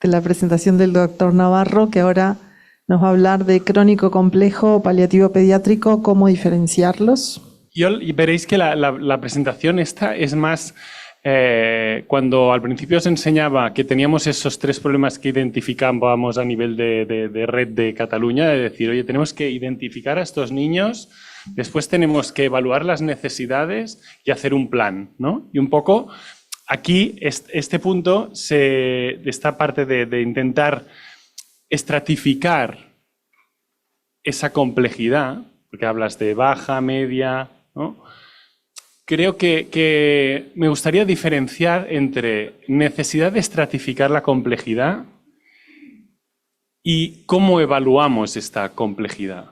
de la presentación del doctor Navarro, que ahora nos va a hablar de crónico complejo, paliativo pediátrico, cómo diferenciarlos. Y veréis que la presentación esta es más... cuando al principio os enseñaba que teníamos esos 3 problemas que identificábamos a nivel de red de Cataluña, de decir, oye, tenemos que identificar a estos niños, después tenemos que evaluar las necesidades y hacer un plan, ¿no? Y un poco aquí, este punto, esta parte de intentar estratificar esa complejidad, porque hablas de baja, media, ¿no? Creo que me gustaría diferenciar entre necesidad de estratificar la complejidad y cómo evaluamos esta complejidad.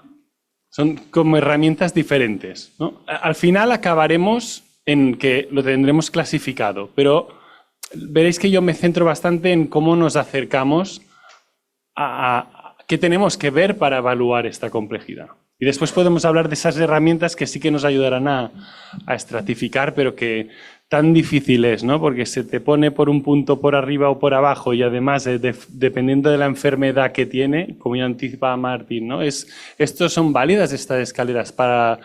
Son como herramientas diferentes, ¿no? Al final acabaremos en que lo tendremos clasificado, pero veréis que yo me centro bastante en cómo nos acercamos a qué tenemos que ver para evaluar esta complejidad. Y después podemos hablar de esas herramientas que sí que nos ayudarán a estratificar, pero que tan difícil es, ¿no? Porque se te pone por un punto por arriba o por abajo y además, dependiendo de la enfermedad que tiene, como ya anticipaba Martín, ¿no? Estos son válidas estas escaleras para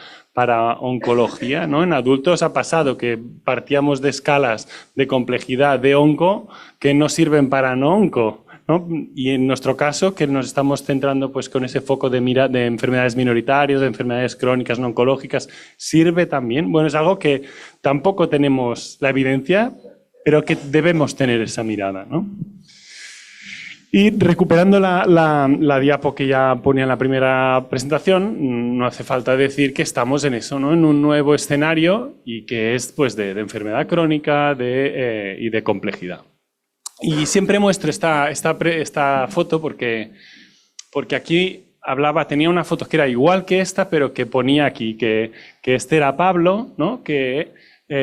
oncología, ¿no? En adultos ha pasado que partíamos de escalas de complejidad de onco que no sirven para no onco, ¿no? Y en nuestro caso, que nos estamos centrando pues, con ese foco de enfermedades minoritarias, de enfermedades crónicas no oncológicas, sirve también. Bueno, es algo que tampoco tenemos la evidencia, pero que debemos tener esa mirada, ¿no? Y recuperando la diapo que ya ponía en la primera presentación, no hace falta decir que estamos en eso, ¿no? En un nuevo escenario y que es pues, de enfermedad crónica y de complejidad. Y siempre muestro esta foto porque aquí tenía una foto que era igual que esta, pero que ponía aquí que este era Pablo, ¿no? Que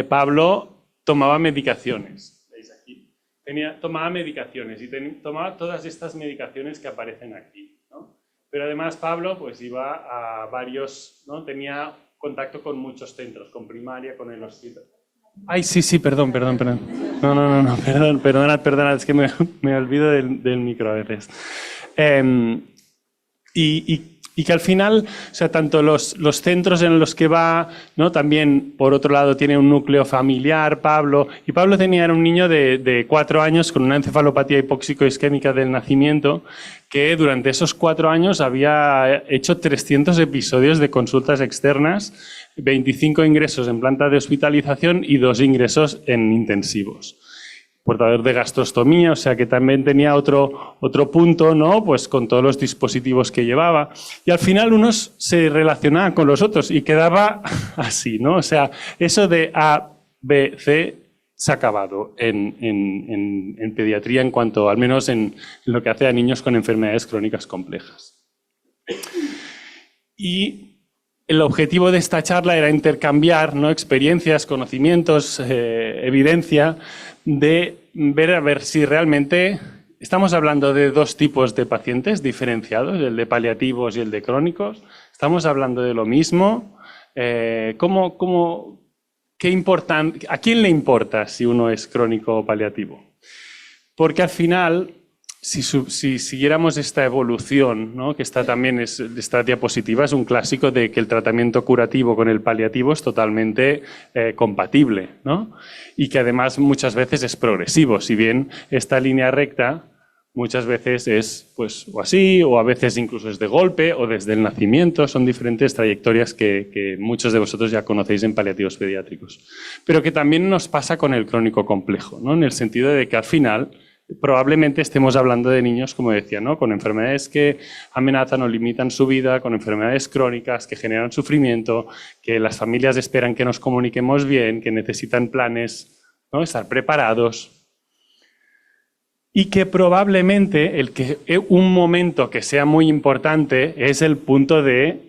Pablo tomaba medicaciones. ¿Veis aquí? Tomaba medicaciones y tomaba todas estas medicaciones que aparecen aquí, ¿no? Pero además Pablo pues iba a varios, ¿no? Tenía contacto con muchos centros, con primaria, con el hospital. Ay, sí, perdón. No, perdona, es que me olvido del micro a veces. Y que al final, o sea, tanto los centros en los que va, ¿no? También, por otro lado, tiene un núcleo familiar, Pablo. Y Pablo era un niño de 4 años con una encefalopatía hipóxico-isquémica del nacimiento, que durante esos 4 años había hecho 300 episodios de consultas externas, 25 ingresos en planta de hospitalización y 2 ingresos en intensivos. Portador de gastrostomía, o sea que también tenía otro punto, ¿no? Pues con todos los dispositivos que llevaba. Y al final unos se relacionaban con los otros y quedaba así, ¿no? O sea, eso de A, B, C se ha acabado en pediatría en cuanto, al menos en lo que hace a niños con enfermedades crónicas complejas. Y el objetivo de esta charla era intercambiar, ¿no? Experiencias, conocimientos, evidencia, de ver a ver si realmente estamos hablando de 2 tipos de pacientes diferenciados, el de paliativos y el de crónicos. Estamos hablando de lo mismo. ¿Qué ¿A quién le importa si uno es crónico o paliativo? Porque al final, si siguiéramos esta evolución, ¿no? Que esta diapositiva es un clásico de que el tratamiento curativo con el paliativo es totalmente compatible, ¿no? Y que además muchas veces es progresivo. Si bien esta línea recta muchas veces es pues, o así, o a veces incluso es de golpe o desde el nacimiento. Son diferentes trayectorias que muchos de vosotros ya conocéis en paliativos pediátricos. Pero que también nos pasa con el crónico complejo, ¿no? En el sentido de que al final probablemente estemos hablando de niños, como decía, ¿no? Con enfermedades que amenazan o limitan su vida, con enfermedades crónicas que generan sufrimiento, que las familias esperan que nos comuniquemos bien, que necesitan planes, ¿no? Estar preparados. Y que probablemente un momento que sea muy importante es el punto de,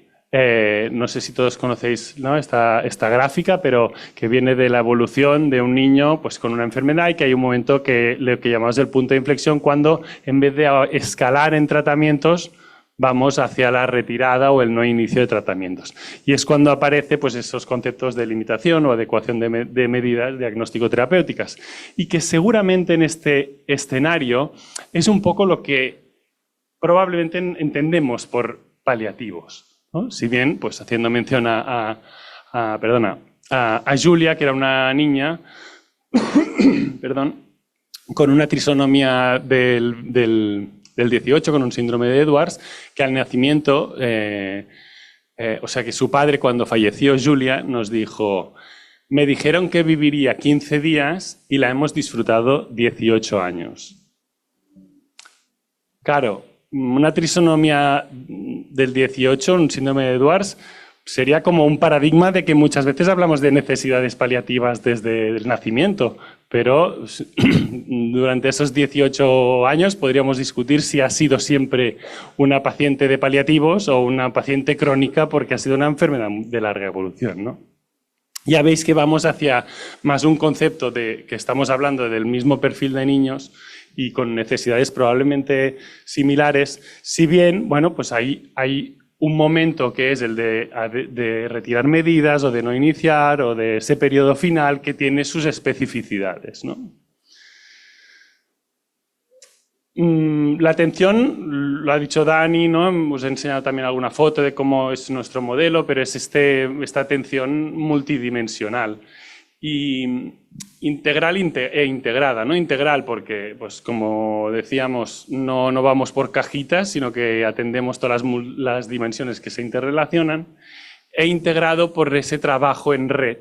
no sé si todos conocéis, ¿no? esta gráfica, pero que viene de la evolución de un niño pues, con una enfermedad y que hay un momento lo que llamamos el punto de inflexión cuando en vez de escalar en tratamientos vamos hacia la retirada o el no inicio de tratamientos. Y es cuando aparecen pues, esos conceptos de limitación o adecuación de medidas diagnóstico-terapéuticas. Y que seguramente en este escenario es un poco lo que probablemente entendemos por paliativos, ¿no? Si bien, pues haciendo mención a Julia, que era una niña con una trisomía del 18, con un síndrome de Edwards, que al nacimiento, o sea que su padre cuando falleció Julia nos dijo, me dijeron que viviría 15 días y la hemos disfrutado 18 años. Claro, una trisomía del 18, un síndrome de Edwards, sería como un paradigma de que muchas veces hablamos de necesidades paliativas desde el nacimiento, pero durante esos 18 años podríamos discutir si ha sido siempre una paciente de paliativos o una paciente crónica porque ha sido una enfermedad de larga evolución, ¿no? Ya veis que vamos hacia más un concepto de que estamos hablando del mismo perfil de niños y con necesidades probablemente similares, si bien, bueno, pues hay un momento que es el de retirar medidas o de no iniciar o de ese periodo final que tiene sus especificidades, ¿no? La atención, lo ha dicho Dani, ¿no? Os he enseñado también alguna foto de cómo es nuestro modelo, pero es esta atención multidimensional y integral e integrada, ¿no? Integral porque, pues como decíamos, no vamos por cajitas, sino que atendemos todas las dimensiones que se interrelacionan, e integrado por ese trabajo en red,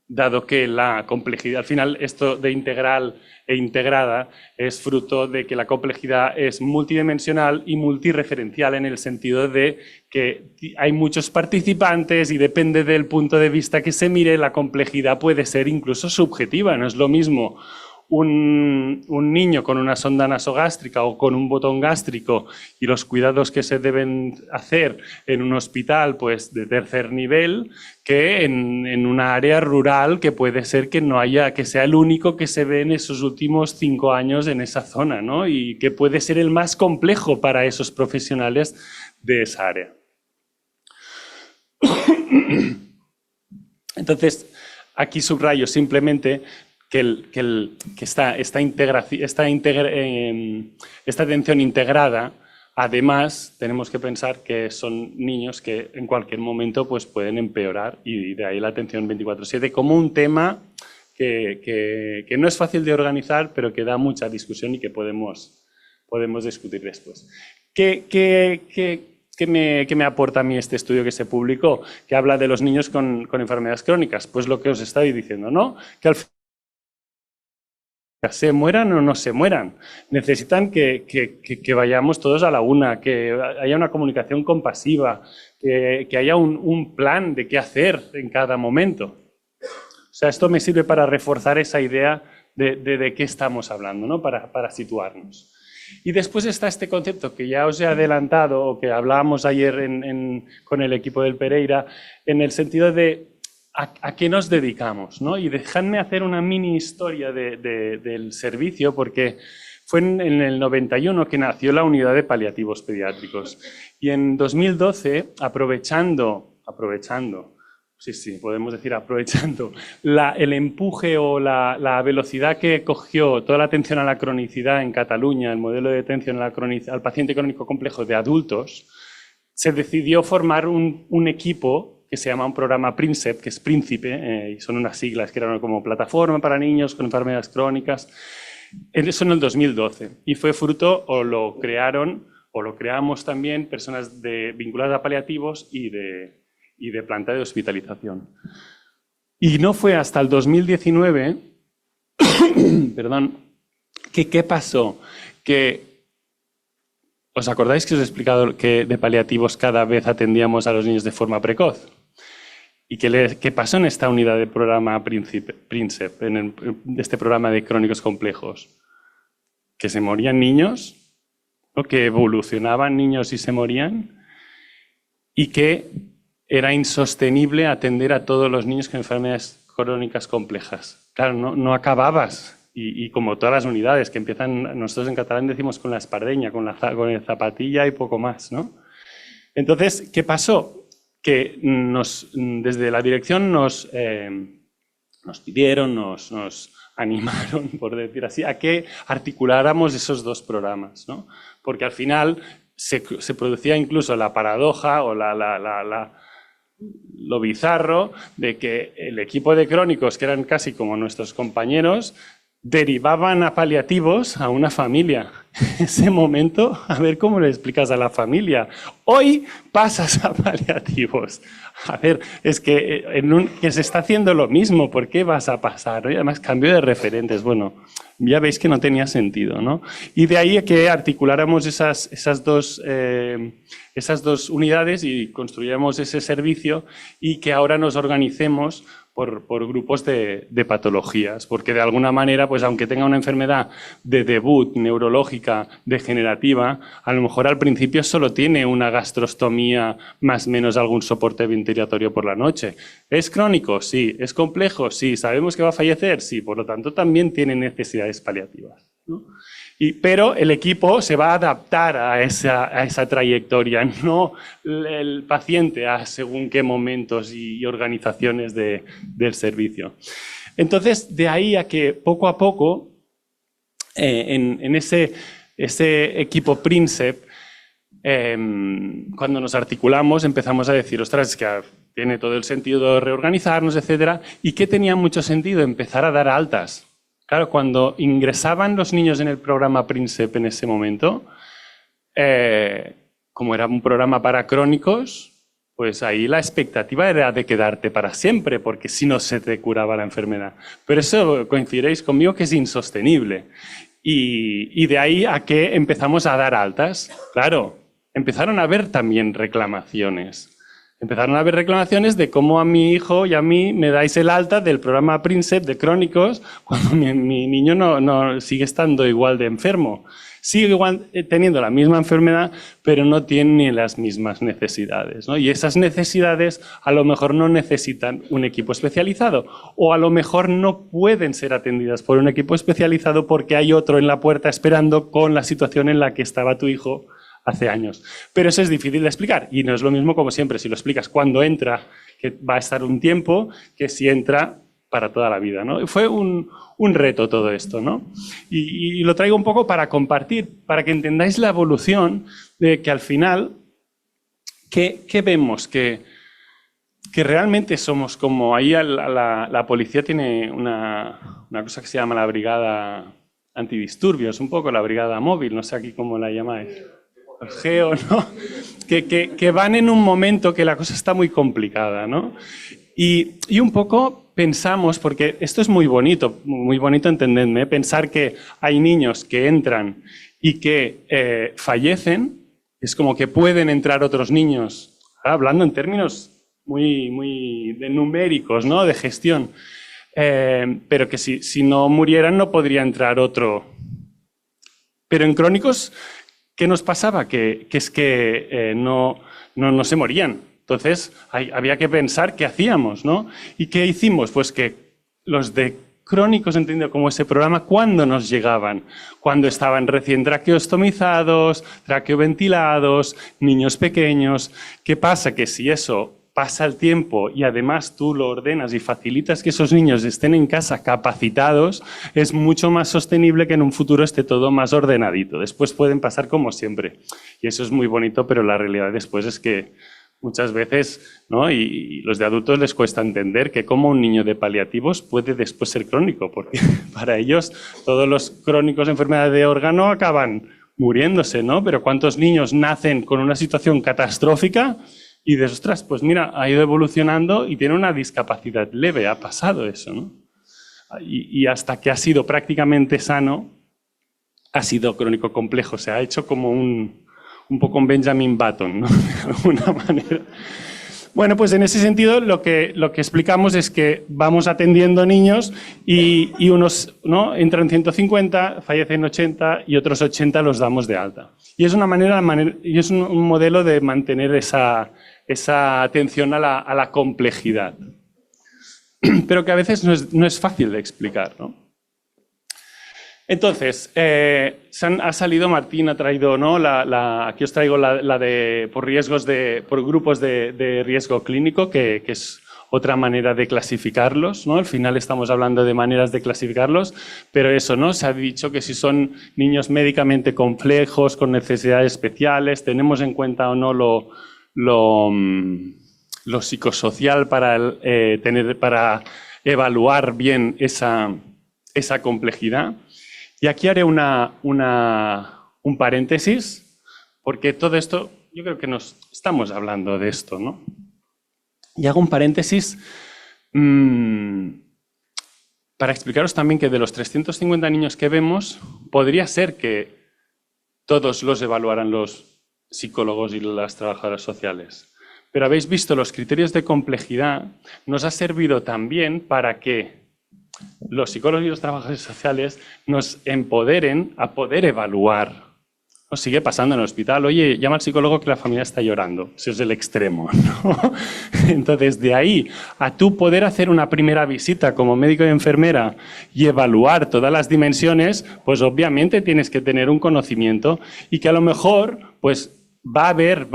dado que la complejidad, al final esto de integral e integrada es fruto de que la complejidad es multidimensional y multireferencial en el sentido de que hay muchos participantes y depende del punto de vista que se mire, la complejidad puede ser incluso subjetiva. No es lo mismo un niño con una sonda nasogástrica o con un botón gástrico y los cuidados que se deben hacer en un hospital pues, de tercer nivel que en una área rural que puede ser que no haya, que sea el único que se ve en esos últimos 5 años en esa zona, ¿no? Y que puede ser el más complejo para esos profesionales de esa área. Entonces, aquí subrayo simplemente que esta atención integrada, además, tenemos que pensar que son niños que en cualquier momento pues, pueden empeorar y de ahí la atención 24/7 como un tema que no es fácil de organizar, pero que da mucha discusión y que podemos discutir después. ¿Qué me aporta a mí este estudio que se publicó? Que habla de los niños con enfermedades crónicas. Pues lo que os estaba diciendo, ¿no? Que al final se mueran o no se mueran. Necesitan que vayamos todos a la una, que haya una comunicación compasiva, que haya un plan de qué hacer en cada momento. O sea, esto me sirve para reforzar esa idea de qué estamos hablando, ¿no? Para situarnos. Y después está este concepto que ya os he adelantado o que hablábamos ayer con el equipo del Pereira, en el sentido de a qué nos dedicamos, ¿no? Y dejadme hacer una mini historia del servicio, porque fue en el 91 que nació la unidad de paliativos pediátricos. Y en 2012, aprovechando, sí, podemos decir aprovechando el empuje o la velocidad que cogió toda la atención a la cronicidad en Cataluña, el modelo de atención al paciente crónico complejo de adultos, se decidió formar un equipo que se llama un programa PRINCEP, que es Príncipe, y son unas siglas que eran como plataforma para niños con enfermedades crónicas. Eso en el 2012. Y fue fruto, o lo creamos también, personas vinculadas a paliativos y de planta de hospitalización. Y no fue hasta el 2019, perdón, ¿qué pasó? ¿Os acordáis que os he explicado que de paliativos cada vez atendíamos a los niños de forma precoz? ¿Y qué pasó en esta unidad de programa PRINCEP, en este programa de crónicos complejos? Que se morían niños, ¿no? Que evolucionaban niños y se morían, y que era insostenible atender a todos los niños con enfermedades crónicas complejas. Claro, no acababas. Y como todas las unidades que empiezan, nosotros en catalán decimos con la espardeña, con el zapatilla y poco más, ¿no? Entonces, ¿qué pasó? Que desde la dirección nos pidieron, nos animaron, por decir así, a que articuláramos esos dos programas, ¿no? Porque al final se producía incluso la paradoja o lo bizarro de que el equipo de crónicos, que eran casi como nuestros compañeros, derivaban a paliativos a una familia. En ese momento, a ver cómo le explicas a la familia. Hoy pasas a paliativos. A ver, es que, que se está haciendo lo mismo, ¿por qué vas a pasar? Y además, cambio de referentes. Bueno, ya veis que no tenía sentido, ¿no? Y de ahí que articuláramos esas dos unidades y construyéramos ese servicio y que ahora nos organicemos por grupos de patologías, porque de alguna manera, pues aunque tenga una enfermedad de debut neurológica degenerativa, a lo mejor al principio solo tiene una gastrostomía más o menos algún soporte ventilatorio por la noche. ¿Es crónico? Sí. ¿Es complejo? Sí. ¿Sabemos que va a fallecer? Sí. Por lo tanto, también tiene necesidades paliativas, ¿no? Pero el equipo se va a adaptar a esa trayectoria, no el paciente a según qué momentos y organizaciones del servicio. Entonces, de ahí a que poco a poco, en ese equipo Príncep, cuando nos articulamos, empezamos a decir, ostras, es que tiene todo el sentido de reorganizarnos, etcétera, y que tenía mucho sentido empezar a dar altas. Claro, cuando ingresaban los niños en el programa Príncep en ese momento, como era un programa para crónicos, pues ahí la expectativa era de quedarte para siempre, porque si no se te curaba la enfermedad. Pero eso coincidiréis conmigo que es insostenible. Y de ahí a que empezamos a dar altas. Claro, empezaron a haber también reclamaciones. Empezaron a haber reclamaciones de cómo a mi hijo y a mí me dais el alta del programa Príncep de crónicos cuando mi niño no sigue estando igual de enfermo. Sigue igual teniendo la misma enfermedad, pero no tiene las mismas necesidades, ¿no? Y esas necesidades a lo mejor no necesitan un equipo especializado o a lo mejor no pueden ser atendidas por un equipo especializado porque hay otro en la puerta esperando con la situación en la que estaba tu hijo hace años. Pero eso es difícil de explicar y no es lo mismo como siempre si lo explicas cuando entra, que va a estar un tiempo, que si entra para toda la vida, ¿no? Fue un reto todo esto, ¿no? Y lo traigo un poco para compartir, para que entendáis la evolución de que al final, ¿qué vemos? Que realmente somos como ahí la policía tiene una cosa que se llama la brigada antidisturbios, un poco la brigada móvil, no sé aquí cómo la llamáis. El GEO, ¿no? Que van en un momento que la cosa está muy complicada, ¿no? Y un poco pensamos, porque esto es muy bonito entendedme, pensar que hay niños que entran y que fallecen, es como que pueden entrar otros niños, hablando en términos muy de numéricos, ¿no? De gestión, pero que si no murieran no podría entrar otro. Pero en crónicos, ¿qué nos pasaba? Que es que no se morían. Entonces, había que pensar qué hacíamos, ¿no? ¿Y qué hicimos? Pues que los de crónicos, entendido como ese programa, ¿cuándo nos llegaban? Cuando estaban recién traqueostomizados, traqueoventilados, niños pequeños. ¿Qué pasa? Que si eso pasa el tiempo y además tú lo ordenas y facilitas que esos niños estén en casa capacitados, es mucho más sostenible que en un futuro esté todo más ordenadito. Después pueden pasar como siempre. Y eso es muy bonito, pero la realidad después es que muchas veces, ¿no? Y los de adultos les cuesta entender que como un niño de paliativos puede después ser crónico, porque para ellos todos los crónicos de enfermedad de órgano acaban muriéndose, ¿no? Pero ¿cuántos niños nacen con una situación catastrófica y de ostras, pues mira, ha ido evolucionando y tiene una discapacidad leve, ha pasado eso, ¿no? Y hasta que ha sido prácticamente sano, ha sido crónico complejo, se ha hecho como un poco un Benjamin Button, ¿no? De alguna manera. Bueno, pues en ese sentido lo que explicamos es que vamos atendiendo niños y unos, ¿no? Entran 150, fallecen 80 y otros 80 los damos de alta. Y es una manera y es un modelo de mantener esa atención a la complejidad, pero que a veces no es fácil de explicar, ¿no? Entonces, ha salido, Martín ha traído, ¿no? Aquí os traigo la de por grupos de riesgo clínico, que es otra manera de clasificarlos, ¿no? Al final estamos hablando de maneras de clasificarlos, pero eso, ¿no? Se ha dicho que si son niños médicamente complejos, con necesidades especiales, tenemos en cuenta o no lo psicosocial para evaluar bien esa complejidad. Y aquí haré un paréntesis, porque todo esto, yo creo que estamos hablando de esto, ¿no? Y hago un paréntesis para explicaros también que de los 350 niños que vemos, podría ser que todos los evaluaran los psicólogos y las trabajadoras sociales. Pero habéis visto, los criterios de complejidad nos ha servido también para que los psicólogos y los trabajadores sociales nos empoderen a poder evaluar. Nos sigue pasando en el hospital, oye, llama al psicólogo que la familia está llorando. Ese es el extremo, ¿no? Entonces, de ahí a tú poder hacer una primera visita como médico y enfermera y evaluar todas las dimensiones, pues obviamente tienes que tener un conocimiento y que a lo mejor, pues va a haber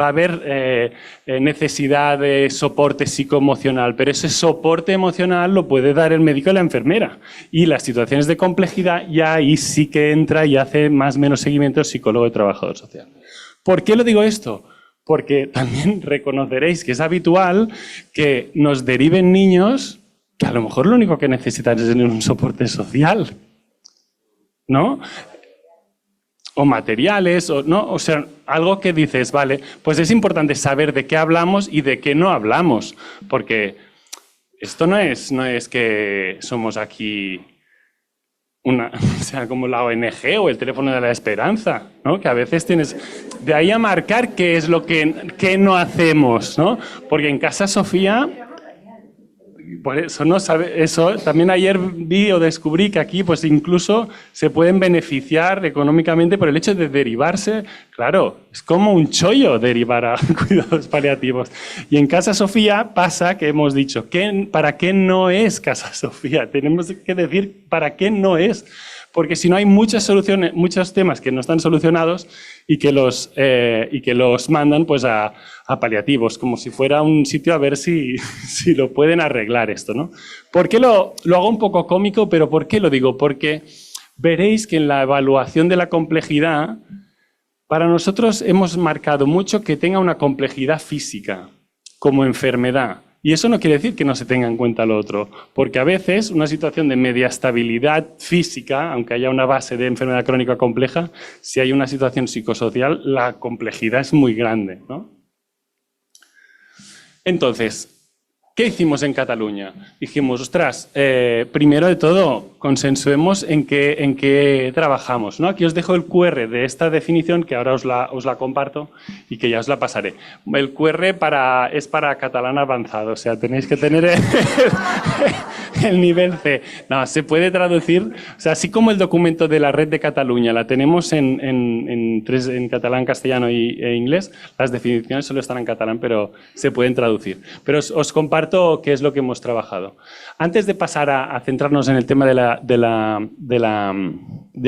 necesidad de soporte psicoemocional, pero ese soporte emocional lo puede dar el médico y la enfermera. Y las situaciones de complejidad ya ahí sí que entra y hace más o menos seguimiento el psicólogo y trabajador social. ¿Por qué lo digo esto? Porque también reconoceréis que es habitual que nos deriven niños que a lo mejor lo único que necesitan es tener un soporte social, ¿no? O materiales, o sea, algo que dices, vale, pues es importante saber de qué hablamos y de qué no hablamos, porque esto no es que somos aquí o sea, como la ONG o el teléfono de la esperanza, ¿no? Que a veces tienes de ahí a marcar qué es lo que no hacemos, ¿no? Porque en Casa Sofía, por eso, ¿no? Eso también ayer vi o descubrí que aquí pues incluso se pueden beneficiar económicamente por el hecho de derivarse. Claro, es como un chollo derivar a cuidados paliativos. Y en Casa Sofía pasa que hemos dicho, ¿para qué no es Casa Sofía? Tenemos que decir para qué no es. Porque si no hay muchas soluciones, muchos temas que no están solucionados y que los mandan pues a paliativos, como si fuera un sitio a ver si lo pueden arreglar esto, ¿no? ¿Por qué lo hago un poco cómico? Pero ¿por qué lo digo? Porque veréis que en la evaluación de la complejidad, para nosotros hemos marcado mucho que tenga una complejidad física, como enfermedad. Y eso no quiere decir que no se tenga en cuenta lo otro, porque a veces una situación de media estabilidad física, aunque haya una base de enfermedad crónica compleja, si hay una situación psicosocial, la complejidad es muy grande, ¿no? Entonces, ¿qué hicimos en Cataluña? Dijimos, ostras, primero de todo, consensuemos en qué trabajamos, ¿no? Aquí os dejo el QR de esta definición, que ahora os la comparto y que ya os la pasaré. El QR es para catalán avanzado, o sea, tenéis que tener el nivel C. No, se puede traducir, o sea, así como el documento de la Red de Cataluña la tenemos en catalán, castellano e inglés, las definiciones solo están en catalán, pero se pueden traducir. Pero os comparto qué es lo que hemos trabajado. Antes de pasar a centrarnos en el tema de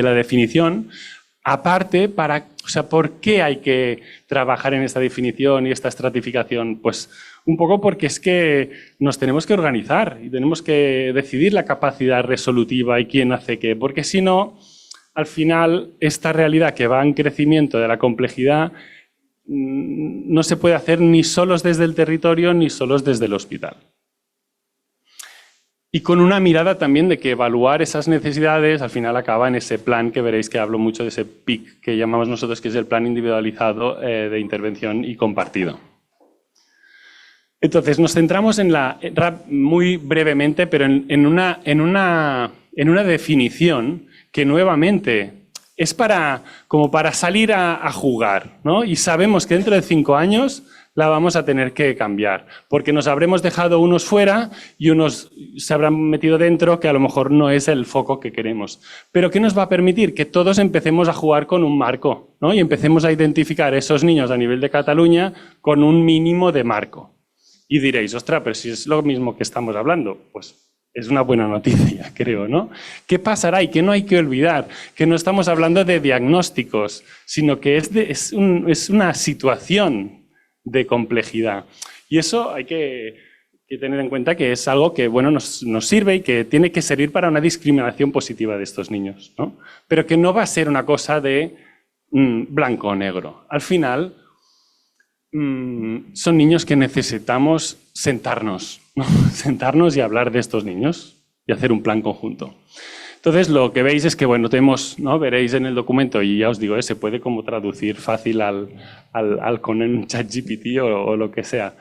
la definición, aparte, o sea, ¿por qué hay que trabajar en esta definición y esta estratificación? Pues un poco porque es que nos tenemos que organizar y tenemos que decidir la capacidad resolutiva y quién hace qué, porque si no, al final, esta realidad que va en crecimiento de la complejidad no se puede hacer ni solos desde el territorio ni solos desde el hospital. Y con una mirada también de que evaluar esas necesidades al final acaba en ese plan que veréis que hablo mucho de ese PIC que llamamos nosotros, que es el plan individualizado de intervención y compartido. Entonces nos centramos muy brevemente, pero en una definición que nuevamente es como para salir a jugar, ¿no? Y sabemos que dentro de 5 años la vamos a tener que cambiar, porque nos habremos dejado unos fuera y unos se habrán metido dentro, que a lo mejor no es el foco que queremos. Pero ¿qué nos va a permitir? Que todos empecemos a jugar con un marco, ¿no? Y empecemos a identificar esos niños a nivel de Cataluña con un mínimo de marco. Y diréis, ostras, pero si es lo mismo que estamos hablando, pues Es una buena noticia, creo, ¿no? ¿Qué pasará? Y que no hay que olvidar que no estamos hablando de diagnósticos, sino que es una situación de complejidad. Y eso hay que tener en cuenta que es algo que bueno, nos sirve y que tiene que servir para una discriminación positiva de estos niños, ¿no? Pero que no va a ser una cosa de blanco o negro. Al final, son niños que necesitamos sentarnos, ¿no? Sentarnos y hablar de estos niños y hacer un plan conjunto. Entonces, lo que veis es que, bueno, tenemos, ¿no? Veréis en el documento, y ya os digo, se puede como traducir fácil con un ChatGPT o lo que sea.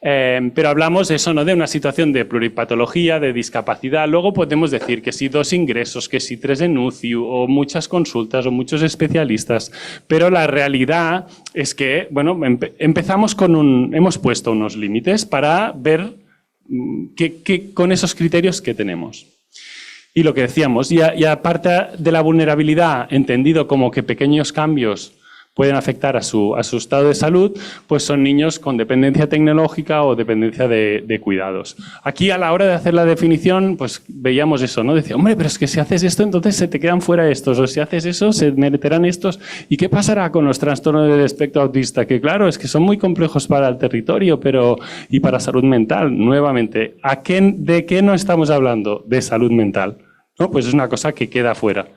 Pero hablamos de eso, ¿no? De una situación de pluripatología, de discapacidad. Luego podemos decir que si 2 ingresos, que si 3 en UCI, o muchas consultas, o muchos especialistas. Pero la realidad es que, bueno, empezamos hemos puesto unos límites para ver con esos criterios que tenemos. Y lo que decíamos, y aparte de la vulnerabilidad, entendido como que pequeños cambios pueden afectar a su estado de salud, pues son niños con dependencia tecnológica o dependencia de cuidados. Aquí, a la hora de hacer la definición, pues veíamos eso, ¿no? Decía, hombre, pero es que si haces esto, entonces se te quedan fuera estos, o si haces eso, se meterán estos. ¿Y qué pasará con los trastornos del espectro autista? Que claro, es que son muy complejos para el territorio, y para salud mental. Nuevamente, ¿de qué no estamos hablando? De salud mental, ¿no? Pues es una cosa que queda fuera.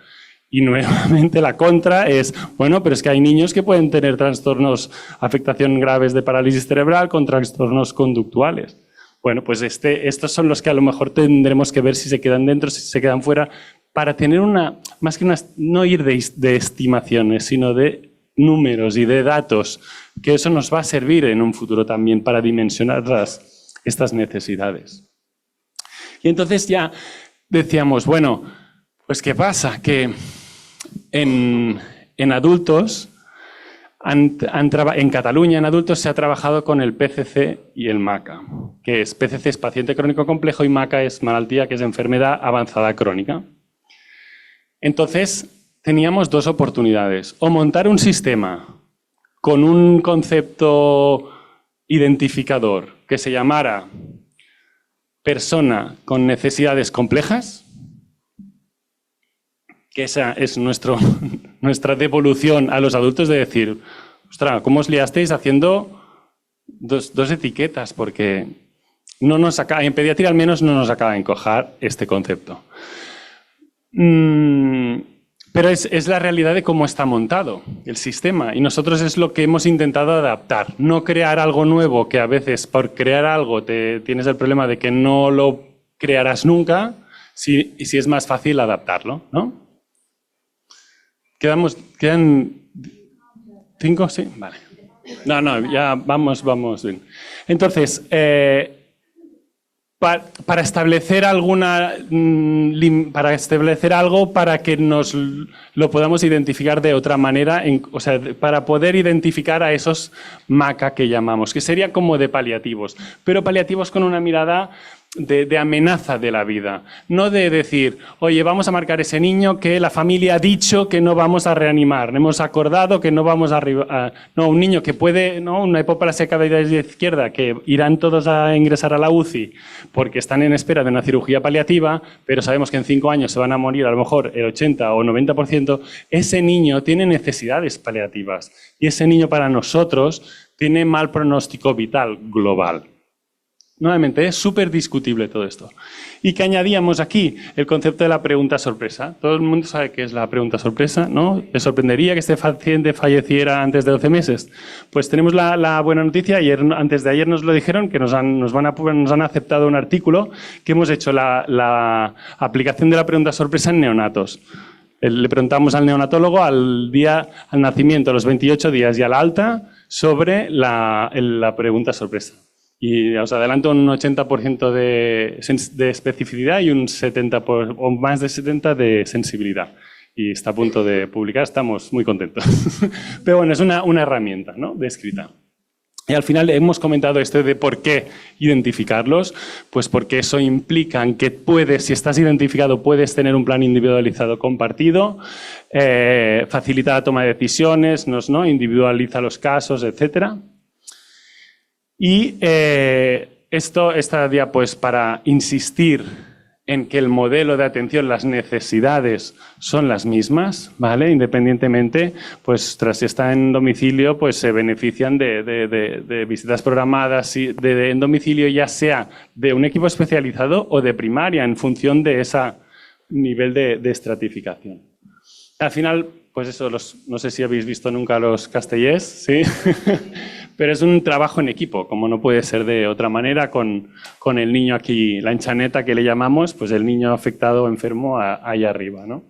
Y nuevamente la contra es, bueno, pero es que hay niños que pueden tener trastornos, afectación graves de parálisis cerebral con trastornos conductuales. Bueno, pues estos son los que a lo mejor tendremos que ver si se quedan dentro, si se quedan fuera, para tener más que no ir de estimaciones, sino de números y de datos, que eso nos va a servir en un futuro también para dimensionar estas necesidades. Y entonces ya decíamos, bueno, pues ¿qué pasa? Que en adultos, en Cataluña, en adultos se ha trabajado con el PCC y el MACA, que es PCC es paciente crónico complejo y MACA es malaltía, que es enfermedad avanzada crónica. Entonces, teníamos 2 oportunidades. O montar un sistema con un concepto identificador que se llamara persona con necesidades complejas, que esa es nuestra devolución a los adultos de decir, ostras, ¿cómo os liasteis haciendo dos etiquetas? Porque en pediatría al menos no nos acaba de encajar este concepto. Pero es la realidad de cómo está montado el sistema y nosotros es lo que hemos intentado adaptar. No crear algo nuevo, que a veces por crear algo tienes el problema de que no lo crearás nunca, si es más fácil adaptarlo, ¿no? ¿Quedan 5? ¿Sí? Vale. No, ya vamos bien. Entonces, para establecer algo para que nos lo podamos identificar de otra manera, o sea, para poder identificar a esos MACA que llamamos, que serían como de paliativos, pero paliativos con una mirada de amenaza de la vida, no de decir, oye, vamos a marcar ese niño que la familia ha dicho que no vamos a reanimar, hemos acordado que no vamos no, un niño que puede, ¿no? Una hipoplasia cavidad izquierda, que irán todos a ingresar a la UCI porque están en espera de una cirugía paliativa, pero sabemos que en 5 años se van a morir a lo mejor el 80 o 90%, ese niño tiene necesidades paliativas y ese niño para nosotros tiene mal pronóstico vital global. Nuevamente, es súper discutible todo esto. ¿Y qué añadíamos aquí? El concepto de la pregunta sorpresa. Todo el mundo sabe qué es la pregunta sorpresa, ¿no? ¿Le sorprendería que este paciente falleciera antes de 12 meses? Pues tenemos la buena noticia, antes de ayer nos lo dijeron, que nos han aceptado un artículo que hemos hecho la aplicación de la pregunta sorpresa en neonatos. Le preguntamos al neonatólogo al nacimiento, a los 28 días y a la alta, sobre la pregunta sorpresa. Y os adelanto un 80% de especificidad y un 70% o más de 70% de sensibilidad. Y está a punto de publicar, estamos muy contentos. Pero bueno, es una herramienta, ¿no? De escrita. Y al final hemos comentado esto de por qué identificarlos, pues porque eso implica que si estás identificado, puedes tener un plan individualizado compartido, facilita la toma de decisiones, ¿no? Individualiza los casos, etcétera. Y esta día, pues para insistir en que el modelo de atención, las necesidades son las mismas, ¿vale? Independientemente, pues tras si está en domicilio, pues se benefician de visitas programadas en domicilio, ya sea de un equipo especializado o de primaria, en función de ese nivel de estratificación. Al final, pues eso, no sé si habéis visto nunca los Castellers, ¿sí? Pero es un trabajo en equipo, como no puede ser de otra manera, con el niño aquí, la enchaneta que le llamamos, pues el niño afectado o enfermo ahí arriba, ¿no?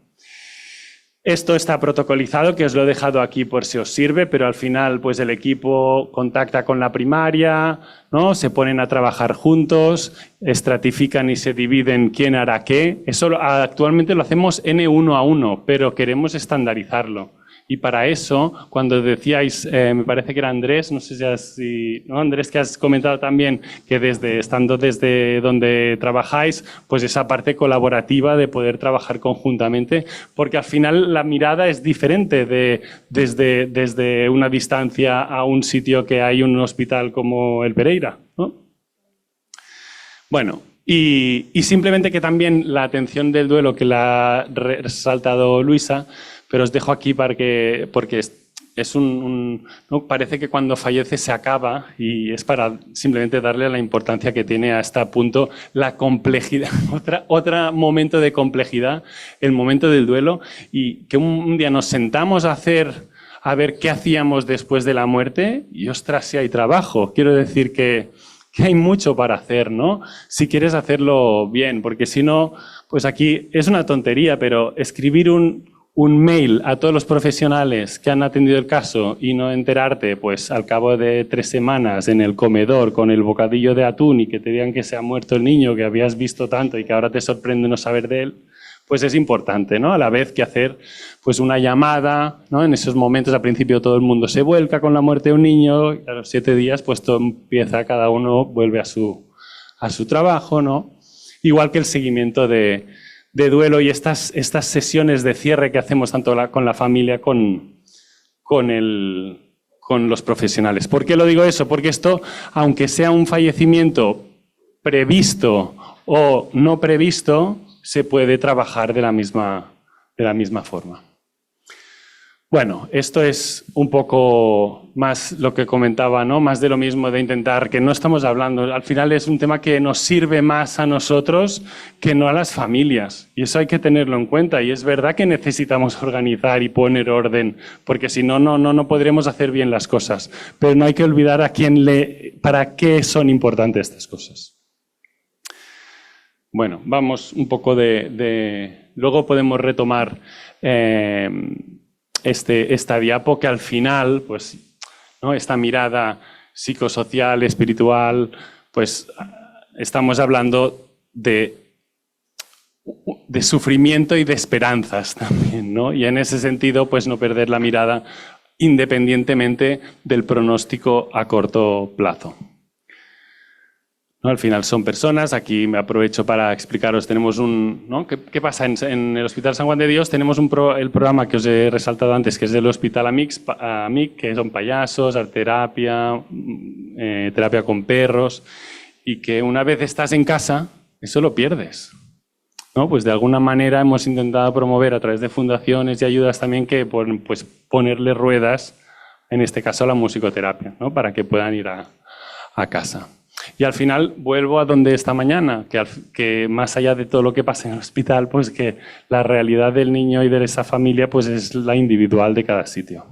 Esto está protocolizado, que os lo he dejado aquí por si os sirve, pero al final pues el equipo contacta con la primaria, ¿no? Se ponen a trabajar juntos, estratifican y se dividen quién hará qué. Eso actualmente lo hacemos N1 a 1, pero queremos estandarizarlo. Y para eso, cuando decíais, me parece que era Andrés, no sé si ¿no? Andrés, que has comentado también que estando desde donde trabajáis, pues esa parte colaborativa de poder trabajar conjuntamente, porque al final la mirada es diferente desde una distancia a un sitio que hay un hospital como el Pereira, ¿no? Bueno, y simplemente que también la atención del duelo que la ha resaltado Luisa, pero os dejo aquí porque es ¿no? Parece que cuando fallece se acaba y es para simplemente darle la importancia que tiene hasta este punto la complejidad, otro momento de complejidad, el momento del duelo, y que un día nos sentamos a ver qué hacíamos después de la muerte y ostras, si hay trabajo. Quiero decir que hay mucho para hacer, ¿no? Si quieres hacerlo bien, porque si no, pues aquí es una tontería, pero escribir un mail a todos los profesionales que han atendido el caso y no enterarte, pues al cabo de 3 semanas en el comedor con el bocadillo de atún y que te digan que se ha muerto el niño que habías visto tanto y que ahora te sorprende no saber de él, pues es importante, ¿no? A la vez que hacer pues una llamada, ¿no? En esos momentos al principio todo el mundo se vuelca con la muerte de un niño y a los 7 días pues todo empieza, cada uno vuelve a su trabajo, ¿no? Igual que el seguimiento de duelo y estas sesiones de cierre que hacemos tanto con la familia con los profesionales. ¿Por qué lo digo eso? Porque esto, aunque sea un fallecimiento previsto o no previsto, se puede trabajar de la misma forma. Bueno, esto es un poco más lo que comentaba, ¿no? Más de lo mismo, de intentar que no estamos hablando. Al final es un tema que nos sirve más a nosotros que no a las familias. Y eso hay que tenerlo en cuenta. Y es verdad que necesitamos organizar y poner orden, porque si no, no podremos hacer bien las cosas. Pero no hay que olvidar para qué son importantes estas cosas. Bueno, vamos un poco luego podemos retomar esta diapo, que al final, pues, ¿no? Esta mirada psicosocial, espiritual, pues estamos hablando de sufrimiento y de esperanzas también, ¿no? Y en ese sentido, pues no perder la mirada independientemente del pronóstico a corto plazo. ¿No? Al final son personas, aquí me aprovecho para explicaros, tenemos ¿no? ¿Qué pasa? En el Hospital San Juan de Dios tenemos el programa que os he resaltado antes, que es del Hospital AMIC, que son payasos, arteterapia, terapia con perros, y que una vez estás en casa, eso lo pierdes, ¿no? Pues de alguna manera hemos intentado promover a través de fundaciones y ayudas también que pues ponerle ruedas, en este caso a la musicoterapia, ¿no? Para que puedan ir a casa. Y al final vuelvo a donde esta mañana, que más allá de todo lo que pasa en el hospital, pues que la realidad del niño y de esa familia pues es la individual de cada sitio.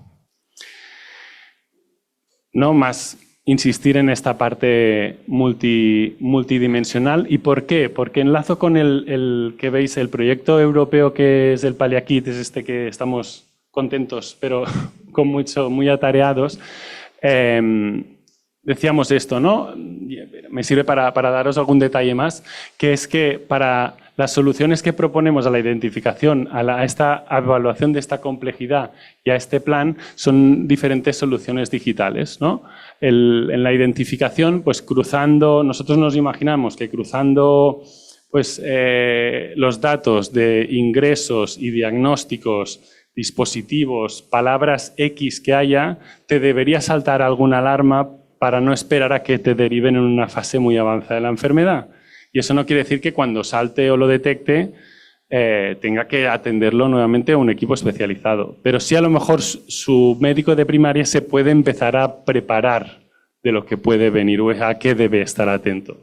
No más insistir en esta parte multidimensional. ¿Y por qué? Porque enlazo con el que veis, el proyecto europeo que es el Paliakit, es este que estamos contentos, pero muy atareados. Decíamos esto, ¿no? Me sirve para daros algún detalle más, que es que para las soluciones que proponemos a la identificación, a esta evaluación de esta complejidad y a este plan, son diferentes soluciones digitales, ¿no? En la identificación, pues nosotros nos imaginamos que cruzando pues, los datos de ingresos y diagnósticos, dispositivos, palabras X que haya, te debería saltar alguna alarma para no esperar a que te deriven en una fase muy avanzada de la enfermedad. Y eso no quiere decir que cuando salte o lo detecte tenga que atenderlo nuevamente a un equipo especializado. Pero sí a lo mejor su médico de primaria se puede empezar a preparar de lo que puede venir o a qué debe estar atento.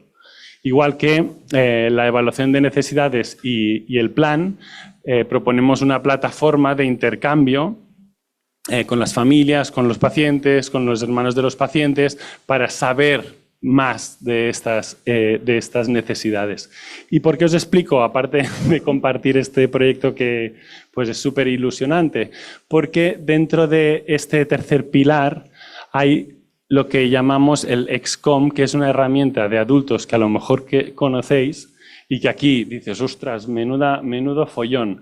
Igual que la evaluación de necesidades y el plan, proponemos una plataforma de intercambio con las familias, con los pacientes, con los hermanos de los pacientes, para saber más de estas necesidades. ¿Y por qué os explico, aparte de compartir este proyecto que pues, es súper ilusionante? Porque dentro de este tercer pilar hay lo que llamamos el XCOM, que es una herramienta de adultos que a lo mejor que conocéis y que aquí dices, ostras, menudo follón,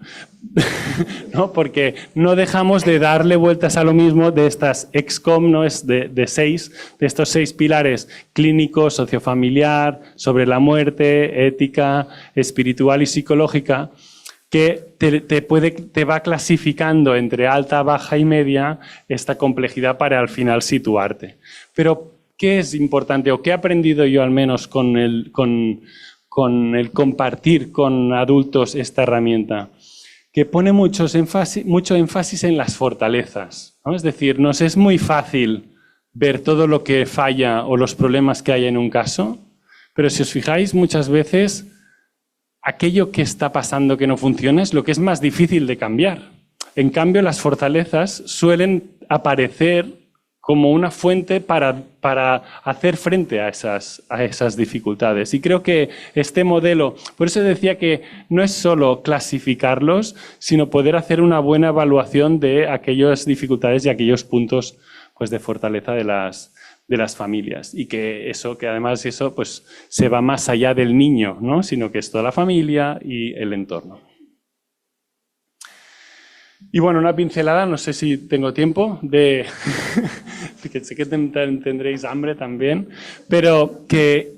¿no? Porque no dejamos de darle vueltas a lo mismo de estas XCOM, ¿no? Es de estos 6 pilares: clínico, sociofamiliar, sobre la muerte, ética, espiritual y psicológica, que te va clasificando entre alta, baja y media esta complejidad para al final situarte. Pero, ¿qué es importante o qué he aprendido yo al menos con el compartir con adultos esta herramienta? Que pone mucho énfasis en las fortalezas, ¿no? Es decir, nos es muy fácil ver todo lo que falla o los problemas que hay en un caso, pero si os fijáis, muchas veces aquello que está pasando que no funciona es lo que es más difícil de cambiar. En cambio, las fortalezas suelen aparecer como una fuente para hacer frente a esas dificultades. Y creo que este modelo, por eso decía que no es solo clasificarlos, sino poder hacer una buena evaluación de aquellas dificultades y aquellos puntos pues, de fortaleza de las familias. Y que además eso pues, se va más allá del niño, ¿no? Sino que es toda la familia y el entorno. Y bueno, una pincelada, no sé si tengo tiempo, que sé que tendréis hambre también, pero que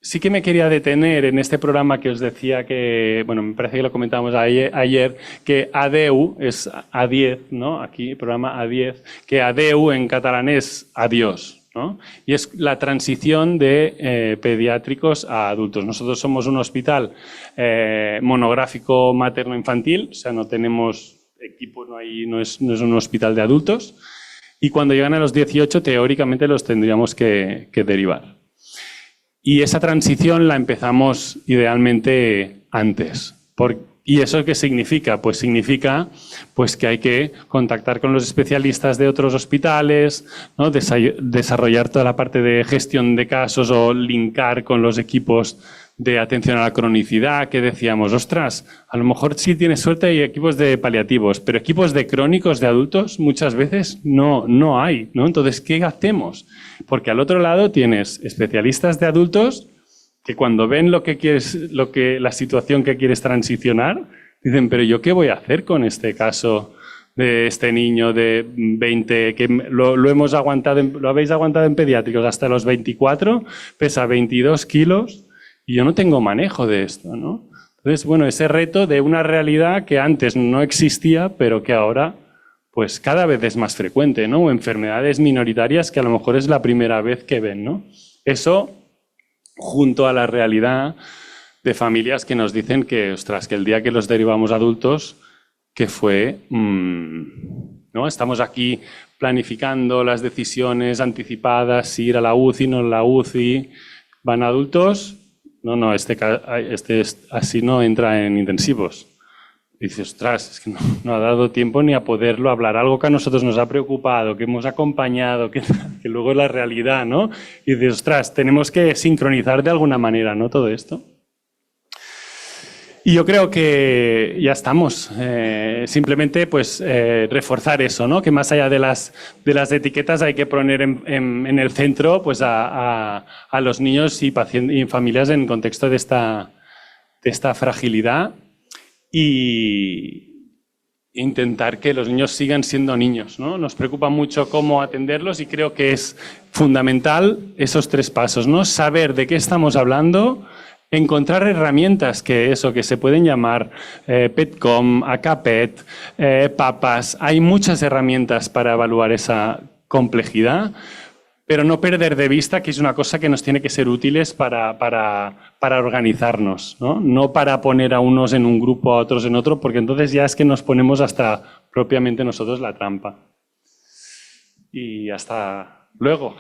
sí que me quería detener en este programa que os decía que, bueno, me parece que lo comentábamos ayer, que ADEU es A10, ¿no? Aquí, programa A10, que ADEU en catalán es adiós, ¿no? Y es la transición de pediátricos a adultos. Nosotros somos un hospital monográfico materno-infantil, o sea, no tenemos equipo, no es un hospital de adultos, y cuando llegan a los 18, teóricamente los tendríamos que derivar. Y esa transición la empezamos idealmente antes. ¿Y eso qué significa? Pues significa pues, que hay que contactar con los especialistas de otros hospitales, ¿no? Desarrollar toda la parte de gestión de casos o linkar con los equipos de atención a la cronicidad, que decíamos, ostras, a lo mejor sí tienes suerte hay equipos de paliativos, pero equipos de crónicos de adultos muchas veces no hay, ¿no? Entonces, ¿qué hacemos? Porque al otro lado tienes especialistas de adultos que cuando ven la situación que quieres transicionar, dicen, pero ¿yo qué voy a hacer con este caso de este niño de 20, que lo habéis aguantado en pediátricos hasta los 24, pesa 22 kilos y yo no tengo manejo de esto, ¿no? Entonces, bueno, ese reto de una realidad que antes no existía, pero que ahora pues cada vez es más frecuente, ¿no? O enfermedades minoritarias que a lo mejor es la primera vez que ven, ¿no? Eso junto a la realidad de familias que nos dicen que, ostras, que el día que los derivamos adultos, que fue, ¿no? Estamos aquí planificando las decisiones anticipadas, si ir a la UCI, no a la UCI, van adultos, no, así no entra en intensivos. Y dices, ostras, es que no ha dado tiempo ni a poderlo hablar. Algo que a nosotros nos ha preocupado, que hemos acompañado, que luego es la realidad, ¿no? Y dices, ostras, tenemos que sincronizar de alguna manera, ¿no? Todo esto. Y yo creo que ya estamos. Simplemente, pues, reforzar eso, ¿no? Que más allá de las etiquetas hay que poner en el centro, pues, a los niños y familias en contexto de esta fragilidad. Y intentar que los niños sigan siendo niños, ¿no? Nos preocupa mucho cómo atenderlos y creo que es fundamental esos 3 pasos, ¿no? Saber de qué estamos hablando, encontrar herramientas que se pueden llamar PETCOM, ACAPET, PAPAS. Hay muchas herramientas para evaluar esa complejidad, pero no perder de vista que es una cosa que nos tiene que ser útiles para organizarnos, ¿no? No para poner a unos en un grupo, a otros en otro, porque entonces ya es que nos ponemos hasta propiamente nosotros la trampa. Y hasta luego.